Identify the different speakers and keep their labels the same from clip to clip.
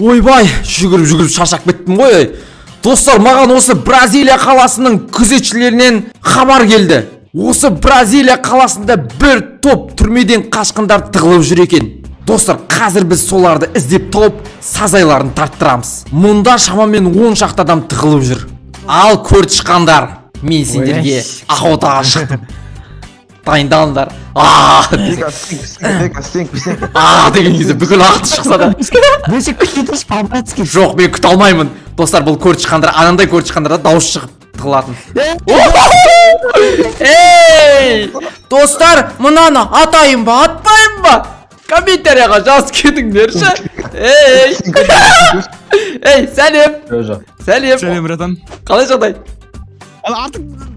Speaker 1: Ойбай, жүгіріп шаршап кеттім ғой. Достар, маған осы Бразилия қаласының күзетшілерінен хабар келді. Осы Бразилия қаласында бір топ түрмеден қашқындар тығылып жүр екен. Достар, қазір біз соларды іздеп тауып, сазайларын тарттырамыз. Мұнда шамамен 10 шақты адам тығылып жүр. Ал көртышқандар, мен сендерге охотаға шықтым. Дайындалыңдар. Деген кезде бүкіл ағыты шықса да. Жоқ, мен күт алмаймын. Достар, бұл көртышқандар, анандай көртышқандарда дауыс шығып тығылатын. Ей! Достар, мұнаны атайын ба, атпайын ба? Комментарияға жазып кетіңдерші. Ей! Ей, сәлем. Сәлем.
Speaker 2: Сәлем, братан.
Speaker 1: Қалай жағдай?
Speaker 2: Артық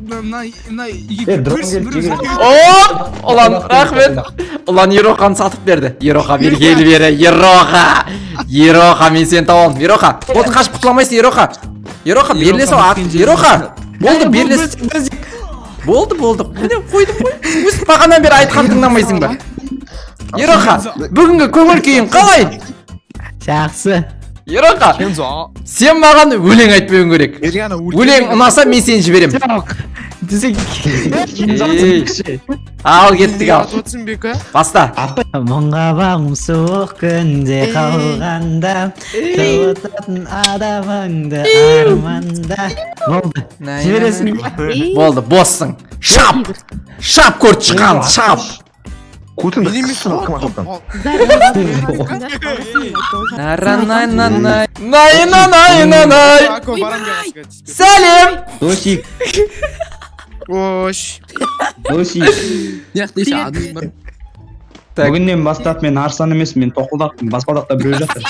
Speaker 1: Олан, рахмет. Олан Ероханы сатып берді. Ероха, бергелі бері. Ероха, мен сен тауам. Ероха, болды қашып құтыламайсың, Ероха. Ероха, берлесі ат. Ероха, болды, берлесі. Болды. Қойдым. Өз бағанан бері айтқан тыңдамайсың ба? Ероха, бүгінгі көңіл күйің қалай?
Speaker 3: Жақсы.
Speaker 1: Ероха, сен маған өлең айтпауың керек. Өлең ұнаса мен сені жіберем. Ал кеттік ал. Баста.
Speaker 3: Мұңға бағым суық күнде қалғанда, тұтатын адамыңды арманда. Болды. Жібересің.
Speaker 1: Болды, боссың. Шап көрт шыққан, шап.
Speaker 4: Кутын кім ақылдан?
Speaker 1: Най. Сәлем.
Speaker 3: Досик.
Speaker 2: Ош.
Speaker 3: Досик.
Speaker 2: Неқтейші адым бар.
Speaker 3: Бүгіннен бастап мен арыстан емес, мен тоқылдақпын. Баспалдақта біреу жатыр.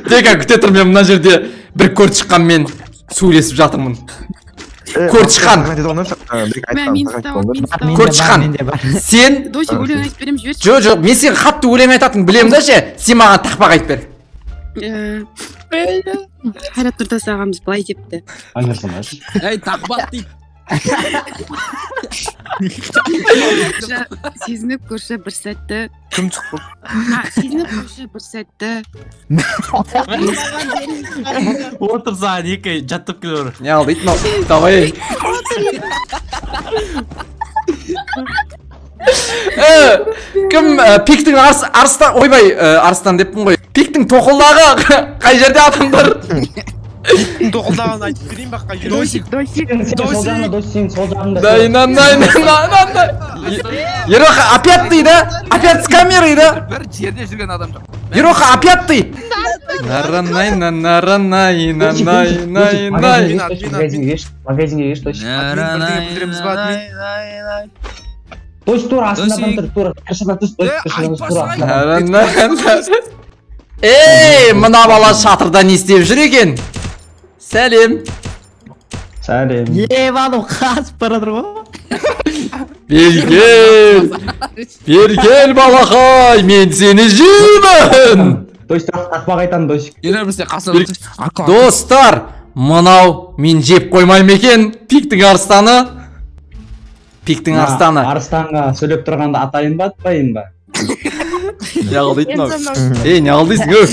Speaker 1: Дека күте тұр, мен мына жерде бір көрт шыққан мен сөйлесіп жатырмын. Көртышқан. Көртышқан. Сен...
Speaker 5: Досик өлең айтып берем жіберші.
Speaker 1: Жоқ, мен сен қатты өлең айтатын білем да ше, сен маған тақпақ айтып бер.
Speaker 5: Қайрат Нұртас ағамыз былай депті.
Speaker 2: Әй, тақпақ дейді.
Speaker 5: Сезініп көрші бір сәтті.
Speaker 2: Кім шық бұл?
Speaker 5: Сезініп көрші бір сәтті.
Speaker 6: Отырсаң екі жаттып келер.
Speaker 1: Не ал дейді мынау? Давай. Кім пиктің арыстан, ойбай, арыстан деппін ғой. Пиктің тоқылдағы қай жерде адамдар?
Speaker 2: Тоқылдаған айтып берейін баққа.
Speaker 5: Досик.
Speaker 1: Ероха, опять ты, да? Опять с камерой, да?
Speaker 2: Бір жерде жүрген адам жоқ.
Speaker 1: Ероха, опять ты? Наранай.
Speaker 3: Магазинге еш, Досик. Досик тура, астынан тұр, тура. Қыршыдан түс,
Speaker 1: Ей, мына бала шатырда не істеп жүр екен? Сәлем.
Speaker 3: Сәлем.
Speaker 6: Балым қасып барадыр ғой.
Speaker 1: Бергел балақай, мен сені жеймін.
Speaker 3: Досик, тақпақ айтан, Досик.
Speaker 2: Елер бізде қасыр.
Speaker 1: Достар, мынау мен жеп қоймайым екен. Пиктің арыстаны.
Speaker 3: Арыстанға сөйлеп тұрғанда атайын ба, атпайын ба?
Speaker 1: Не алдайсың ау? Ей, не алдайсың өз?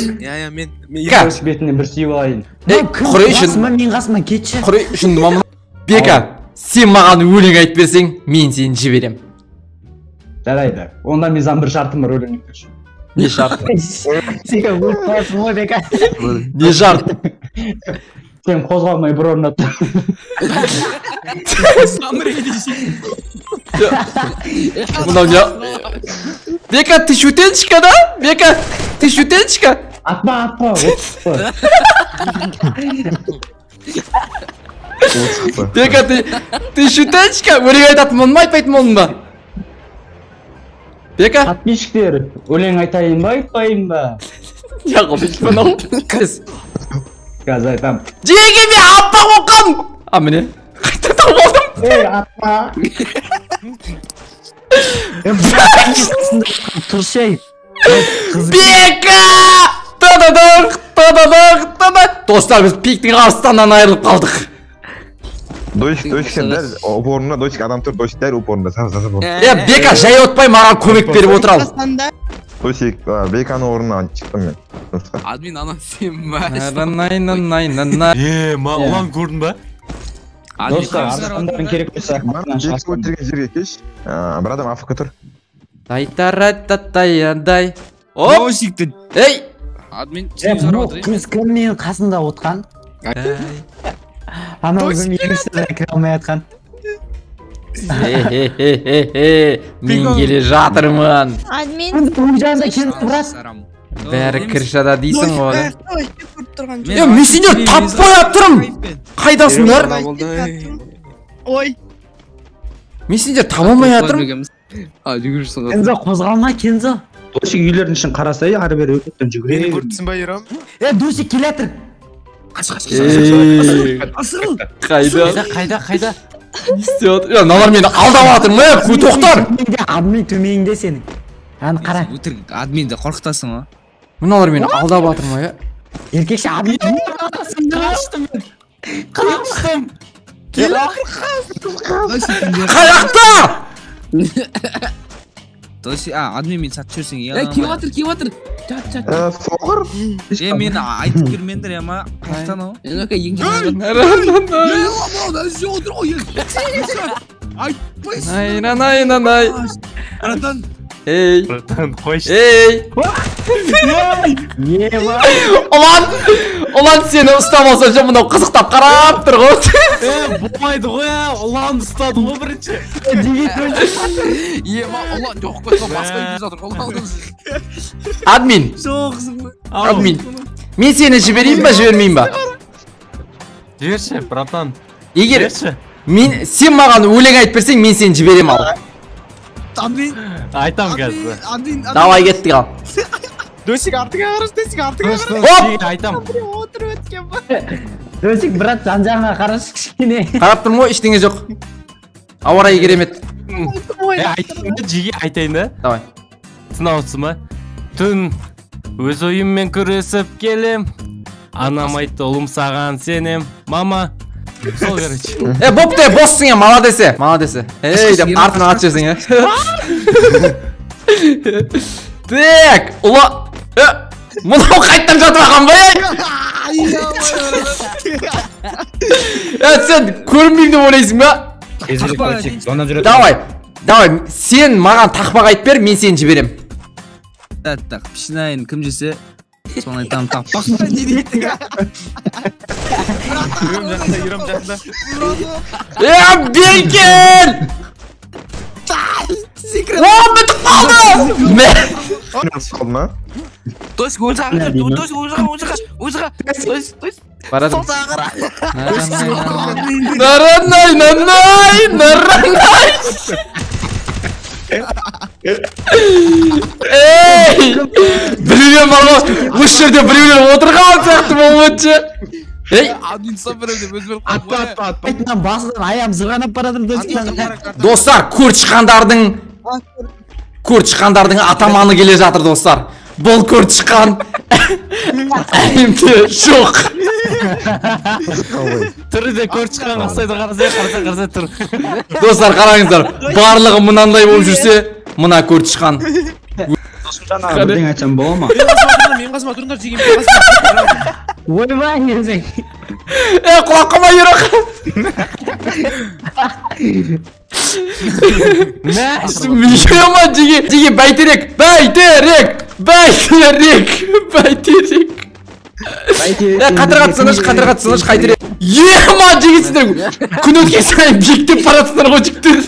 Speaker 2: Мен
Speaker 3: Досик бетінен бір сүйіп алайын.
Speaker 1: Құрай үшін.
Speaker 6: Мен қасыма кетші.
Speaker 1: Құрай үшін мамын. Бека, сен маған өлең айтып берсең, мен сені жіберем.
Speaker 3: Жарайды. Онда мен бір шартым бар өлең айтып үшін.
Speaker 1: Не шарт?
Speaker 6: Сен өліп қаласың ғой, Бека.
Speaker 1: Не шарт?
Speaker 3: Сен қозғалмай бір орында тұр.
Speaker 1: Мынау не? Бека, ты шутенчика, да? Бека, ты шутенчика?
Speaker 3: Атма.
Speaker 1: Бека, ты шутенчика? Өлең айтатын мұны ма, айтпайтын мұны ба? Бека?
Speaker 3: Подписчиктер, өлең айтайын ба, айтпайын ба?
Speaker 1: Неғылдайсың мынау?
Speaker 3: Қазір айтам.
Speaker 1: Жеге мен аппақ оқам! А, міне? Қайта тауып алдым.
Speaker 3: Ей, атма.
Speaker 6: Тұршай.
Speaker 1: Бека! Достар, біз пиктің арыстаннан айырылып қалдық.
Speaker 4: Досик сен дәл опорына, Досик адам тұр, Досик дәл опорында.
Speaker 1: Бека, жай отпай маған көмек беріп отыр ал.
Speaker 4: Досик, Беканың орнына шықтым мен. жұмысқа.
Speaker 2: Админ анан сен ба?
Speaker 6: Ұлан көрдің ба?
Speaker 3: Достар, арыстандардың керек болса
Speaker 4: Бекті өлтірген жерге кеш. Бір адам афк тұр.
Speaker 1: Дай. Оп!
Speaker 2: Досикті.
Speaker 1: Ей!
Speaker 2: Админ
Speaker 6: Бұл
Speaker 2: сен жарып отыр.
Speaker 6: қыз кім менің қасымда отқан? Анау кім емесіне кіре алмай атқан?
Speaker 1: Мен келе жатырмын.
Speaker 7: Админ.
Speaker 6: Бұл жағында келіп тұрады.
Speaker 1: Бәрі кіршада дейсің ғой.
Speaker 2: Мен
Speaker 1: Мен сендер таппай атырым. Қайдасыңдар?
Speaker 5: Ой.
Speaker 1: Мен сендер табылмай атырым.
Speaker 2: Жүгіршісің.
Speaker 6: Кензо қозғалма, Кензо.
Speaker 3: Досик үйлердің ішін қараса, ары бері өтіптен
Speaker 2: Мені
Speaker 3: жүгіре.
Speaker 2: көрдісің ба, Ерам?
Speaker 6: Дусик келатыр.
Speaker 1: Қайда? Не істеп отыр? Мыналар мені алдап атыр ма? Көй тоқтар.
Speaker 6: Админ төменіңде сенің. Аны қара.
Speaker 2: Өтірік админді қорқытасың ба?
Speaker 1: Мыналар мені алдап атыр ма?
Speaker 6: Еркекші админ. Қаштым.
Speaker 1: Қаяқта?
Speaker 2: Доси, админ мен сатып жіберсең, я.
Speaker 5: Кеватыр.
Speaker 4: Соғыр.
Speaker 2: Мені айтып келмендір, ема. Қаяқтан ау?
Speaker 1: Най.
Speaker 2: Арадан.
Speaker 1: Ей.
Speaker 6: Қойшы.
Speaker 1: Ей.
Speaker 6: Ева.
Speaker 1: Ұлан сені ұстамаса жа мынау қызықтап қарап тұр ғой.
Speaker 6: Болмайды ғой, ұлан ұстады ғой бірінші.
Speaker 2: Ема, ұлан жоқ қойса басқа үйде жатыр, ұлан.
Speaker 1: Админ.
Speaker 2: Жоқсың ба?
Speaker 1: Админ. Мен сені жіберейін ба, жібермейін ба?
Speaker 6: Жіберші, братан.
Speaker 1: Егер сен маған өлең айтып берсең, мен сені жіберем ал.
Speaker 2: Админ.
Speaker 6: Айтам қазір.
Speaker 2: Админ.
Speaker 1: Давай кеттік ал.
Speaker 2: Досик артыңа қараш, Досик артыңа қараш.
Speaker 1: Оп!
Speaker 6: Айтам.
Speaker 2: Отырып өткен ба?
Speaker 6: Досик, брат, жан-жағына қарашы кішкене.
Speaker 1: Қарап тұрмын ғой, ештеңе жоқ. Ауа райы керемет.
Speaker 6: Айтайын да, жиге айтайын да.
Speaker 1: Давай.
Speaker 6: Сынаусың ба? Түн өз ойыммен күресіп келем. Анам айтты, ұлым саған сенем. Мама. Сол короче.
Speaker 1: Бопты, боссың я, молодесі. Ей, деп артына ат жерсің я. Так, ұла... Мұнау қайттан жатып ақан ба, сен көрінбеймін деп ойлайсың ба? Давай, сен маған тақпақ айтып бер, мен сені жіберем.
Speaker 2: Так, пішінайын кім жесе, соны айтамын тақпақ. Не дейті? Ерім жақында.
Speaker 1: Бекел! Бітіп қалды!
Speaker 4: Қалды ма?
Speaker 2: Досик, өзіға.
Speaker 1: Барадым.
Speaker 2: Сол сағыра.
Speaker 1: Наранай! Ей! Біреулер барға, осы жерде біреулер отырған сияқты болып өтші. Ей!
Speaker 2: Админ сабырым деп өзбел қойып.
Speaker 6: Айтынан басынан аяғым зырғанап барадым Досик.
Speaker 1: Достар, көртішқандардың атаманы келе жатыр, достар. Бұл көртішқан әйімді жоқ.
Speaker 6: Түрі де көртішқан қақсайды, қарасай тұр.
Speaker 1: Достар, қараңыздар, барлығы мынандай болып жүрсе, мына көртішқан.
Speaker 3: Бірден айтсам бола ма?
Speaker 2: Мен қасыма тұрыңдар жеген мен қасыма.
Speaker 6: Ойбай, езің.
Speaker 1: Құлаққыма ерақ. Ема жеге бәйтерек. Қатырға түсініш қайтерек. Ема жегесіндер. Күн өткен сайын биіктеп баратсындар ғой жіктер.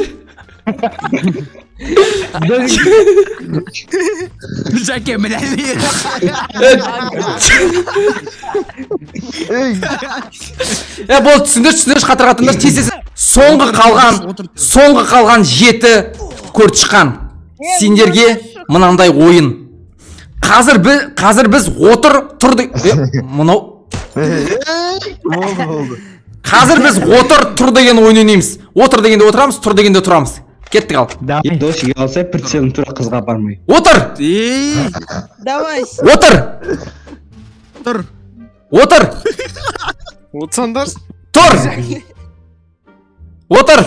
Speaker 2: Жәке мінәлі.
Speaker 1: Бұл түсіндір қатырғатындар тезесін. Соңғы қалған 7 көртішқан. Сендерге мынандай ойын. Қазір біз тұрды. Мұнау. Қазір біз тұр деген ойын ойнаймыз. Отыр дегенде отырамыз, тұр дегенде тұрамыз. Кеттік ал.
Speaker 3: Досик алса, прицелін тура қызға бармай.
Speaker 1: Отыр!
Speaker 7: Давай.
Speaker 1: Отыр!
Speaker 2: Отсандар.
Speaker 1: Тұр! Отыр!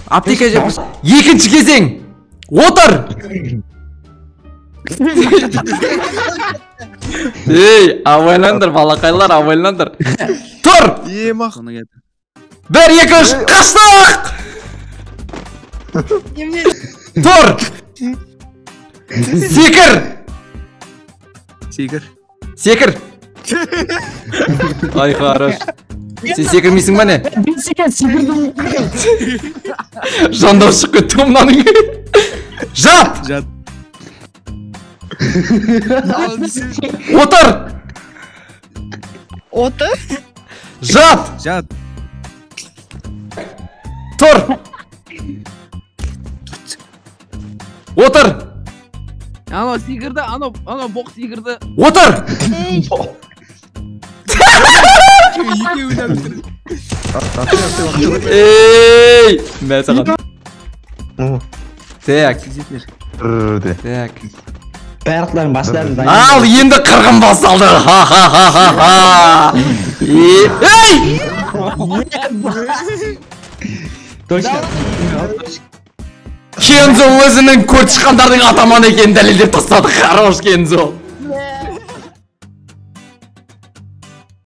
Speaker 1: Аптека жеп. Екінші кезең. Отыр. Ей, абайландар, балақайлар, абайландар. Тұр.
Speaker 2: Соны келді.
Speaker 1: 1, 2, 3, қаштық! Тұр! Секір!
Speaker 2: Секір.
Speaker 1: Секір! Ай, хорош. Сен секірмейсің ба не? Жандау шығып кетті мынаның. Жат!
Speaker 2: Жат.
Speaker 1: Отыр!
Speaker 7: Отыр.
Speaker 1: Жат!
Speaker 2: Жат.
Speaker 1: Тұр! Отыр!
Speaker 5: Ана секірді, ана боқ секірді.
Speaker 1: Отыр! Ей! Мен саған. Так. Так.
Speaker 3: Барлықтарын бастарын
Speaker 1: Ал енді қырғын басалды. Ха-ха-ха-ха-ха. Ей!
Speaker 3: Точно.
Speaker 1: Кензо өзінің көрт шыққандардың атаман екенін дәлелдеп тастады. Хорош Кензо.